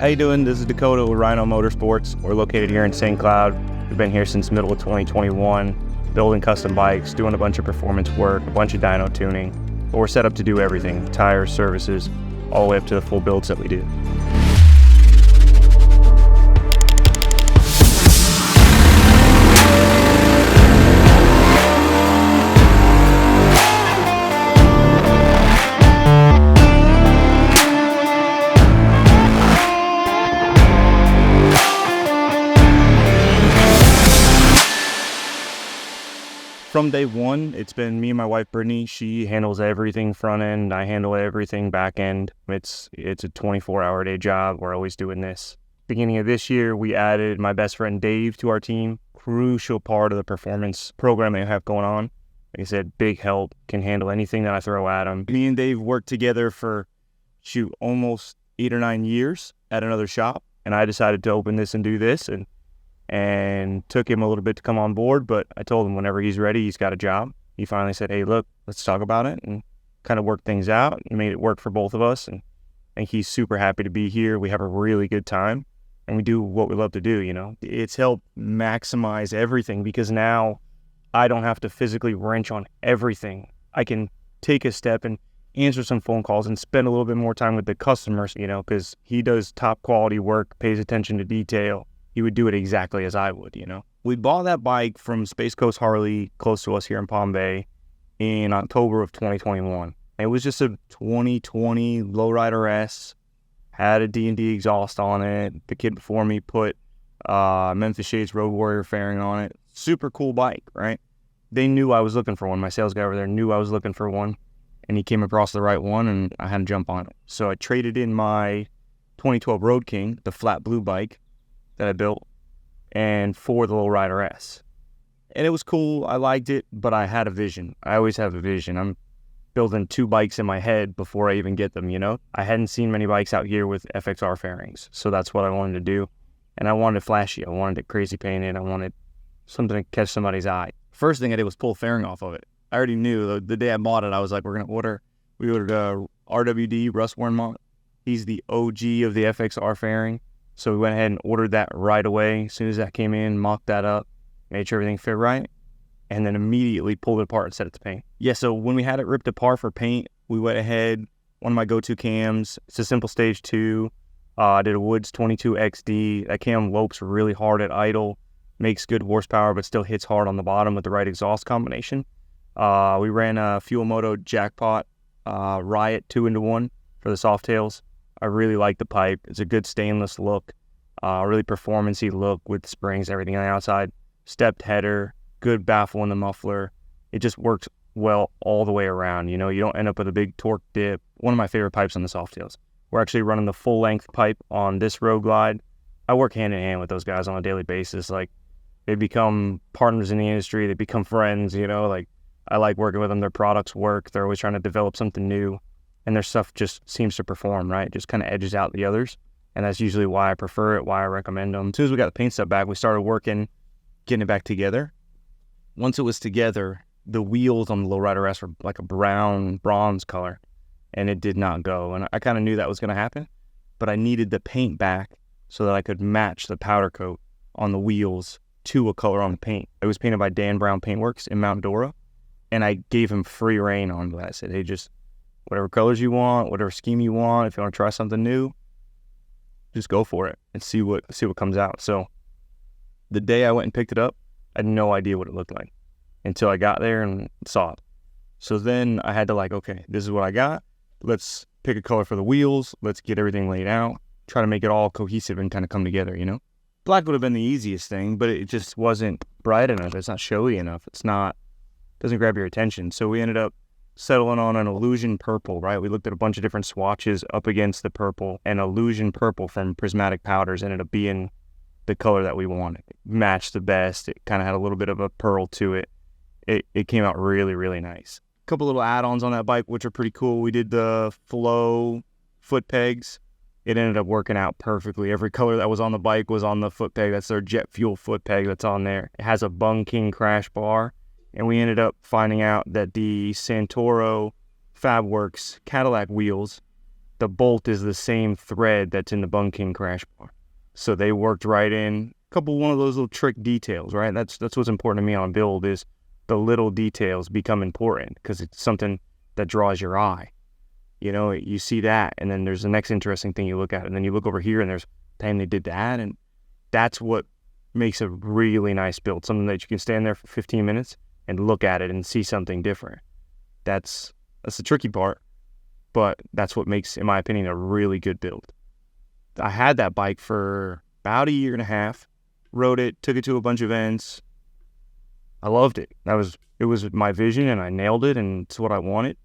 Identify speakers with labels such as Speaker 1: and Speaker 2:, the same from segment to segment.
Speaker 1: How you doing? This is Dakota with Ryno Motorsports. We're located here in St. Cloud. We've been here since middle of 2021, building custom bikes, doing a bunch of performance work, a bunch of dyno tuning. But we're set up to do everything, tires, services, all the way up to the full builds that we do. From day one, it's been me and my wife, Brittany. She handles everything front end. I handle everything back end. It's a 24-hour-a-day job. We're always doing this. Beginning of this year, we added my best friend, Dave, to our team. Crucial part of the performance program they have going on. Like I said, big help, can handle anything that I throw at him. Me and Dave worked together for, almost 8 or 9 years at another shop. And I decided to open this and do this. And took him a little bit to come on board, but I told him whenever he's ready, he's got a job. He finally said, hey, look, let's talk about it, and kind of work things out and made it work for both of us. And he's super happy to be here. We have a really good time, and we do what we love to do, It's helped maximize everything because now I don't have to physically wrench on everything. I can take a step and answer some phone calls and spend a little bit more time with the customers, because he does top quality work, pays attention to detail. He would do it exactly as I would, We bought that bike from Space Coast Harley, close to us here in Palm Bay, in October of 2021. It was just a 2020 Lowrider S, had a D&D exhaust on it. The kid before me put Memphis Shades Road Warrior fairing on it. Super cool bike, right? They knew I was looking for one. My sales guy over there knew I was looking for one, and he came across the right one, and I had to jump on it. So I traded in my 2012 Road King, the flat blue bike that I built, and for the Lowrider S. And it was cool. I liked it, but I had a vision. I always have a vision. I'm building 2 bikes in my head before I even get them, I hadn't seen many bikes out here with FXR fairings, so that's what I wanted to do. And I wanted it flashy. I wanted it crazy painted. I wanted something to catch somebody's eye. First thing I did was pull fairing off of it. I already knew the day I bought it, I was like, we ordered RWD, Russ Warrenmont. He's the OG of the FXR fairing. So we went ahead and ordered that right away. As soon as that came in, mocked that up, made sure everything fit right, and then immediately pulled it apart and set it to paint. Yeah, so when we had it ripped apart for paint, we went ahead, one of my go-to cams, it's a simple stage 2. I did a Woods 22 XD. That cam lopes really hard at idle, makes good horsepower, but still hits hard on the bottom with the right exhaust combination. We ran a Fuel Moto Jackpot Riot 2-in-1 for the soft tails. I really like the pipe. It's a good stainless look, really performance-y look with springs, everything on the outside. Stepped header, good baffle in the muffler. It just works well all the way around. You don't end up with a big torque dip. One of my favorite pipes on the soft tails. We're actually running the full-length pipe on this Road Glide. I work hand-in-hand with those guys on a daily basis. Like, they become partners in the industry. They become friends, I like working with them. Their products work. They're always trying to develop something new. And their stuff just seems to perform, right? It just kind of edges out the others. And that's usually why I prefer it, why I recommend them. As soon as we got the paint stuff back, we started working, getting it back together. Once it was together, the wheels on the Lowrider S were like a brown bronze color, and it did not go. And I kind of knew that was going to happen, but I needed the paint back so that I could match the powder coat on the wheels to a color on the paint. It was painted by Dan Brown Paintworks in Mount Dora, and I gave him free reign on that. I said, hey, just whatever colors you want, whatever scheme you want. If you want to try something new, just go for it and see what comes out. So the day I went and picked it up, I had no idea what it looked like until I got there and saw it. So then I had to okay, this is what I got. Let's pick a color for the wheels. Let's get everything laid out. Try to make it all cohesive and kind of come together, Black would have been the easiest thing, but it just wasn't bright enough. It's not showy enough. Doesn't grab your attention. So we ended up settling on an illusion purple, right? We looked at a bunch of different swatches up against the purple, and illusion purple from Prismatic Powders ended up being the color that we wanted. It matched the best. It kind of had a little bit of a pearl to it. It came out really, really nice. A couple little add-ons on that bike, which are pretty cool. We did the Flow foot pegs. It ended up working out perfectly. Every color that was on the bike was on the foot peg. That's their jet fuel foot peg that's on there. It has a Bung King crash bar. And we ended up finding out that the Santoro Fabworks Cadillac wheels the bolt is the same thread that's in the Bun King crash bar. So they worked right in one of those little trick details, right? That's what's important to me on a build, is the little details become important because it's something that draws your eye. You know, you see that, and then there's the next interesting thing you look at, and then you look over here, and there's, dang, they did that, and that's what makes a really nice build, something that you can stand there for 15 minutes and look at it and see something different. That's the tricky part, but that's what makes, in my opinion, a really good build. I had that bike for about a year and a half, rode it, took it to a bunch of events. I loved it. It was my vision, and I nailed it, and it's what I wanted.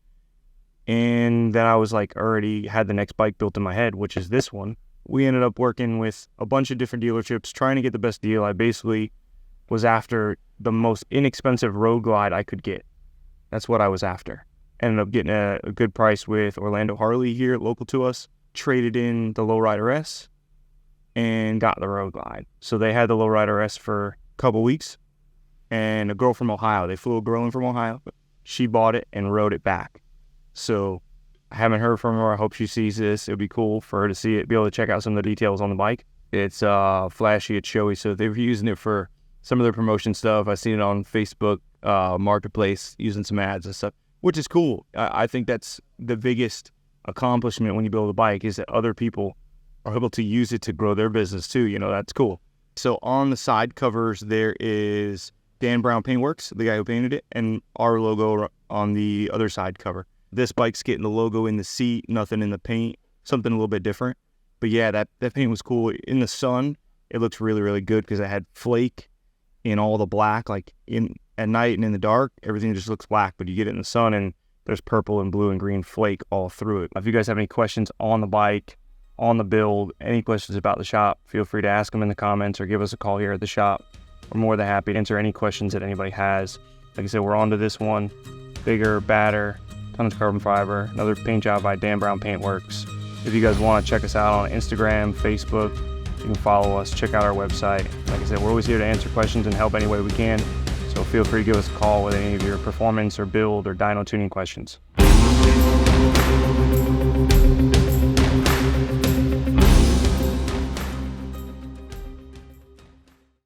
Speaker 1: And then I was like, already had the next bike built in my head, which is this one. We ended up working with a bunch of different dealerships, trying to get the best deal. I basically was after the most inexpensive road glide I could get. That's what I was after. Ended up getting a good price with Orlando Harley here, local to us. Traded in the Lowrider S and got the road glide. So they had the Lowrider S for a couple weeks, and a girl from Ohio, they flew a girl in from Ohio. She bought it and rode it back. So I haven't heard from her. I hope she sees this. It would be cool for her to see it, be able to check out some of the details on the bike. It's flashy, it's showy. So they were using it for some of their promotion stuff. I've seen it on Facebook Marketplace, using some ads and stuff, which is cool. I think that's the biggest accomplishment when you build a bike, is that other people are able to use it to grow their business too. You know, that's cool. So on the side covers, there is Dan Brown Paintworks, the guy who painted it, and our logo on the other side cover. This bike's getting the logo in the seat, nothing in the paint, something a little bit different. But yeah, that paint was cool. In the sun, it looks really, really good because it had flake in all the black. Like at night and in the dark, everything just looks black, but you get it in the sun and there's purple and blue and green flake all through it. If you guys have any questions on the bike, on the build, any questions about the shop, feel free to ask them in the comments or give us a call here at the shop. We're more than happy to answer any questions that anybody has. Like I said, we're on to this one. Bigger, badder, tons of carbon fiber, another paint job by Dan Brown Paintworks. If you guys want to check us out on Instagram, Facebook, you can follow us, check out our website. Like I said, we're always here to answer questions and help any way we can. So feel free to give us a call with any of your performance or build or dyno tuning questions.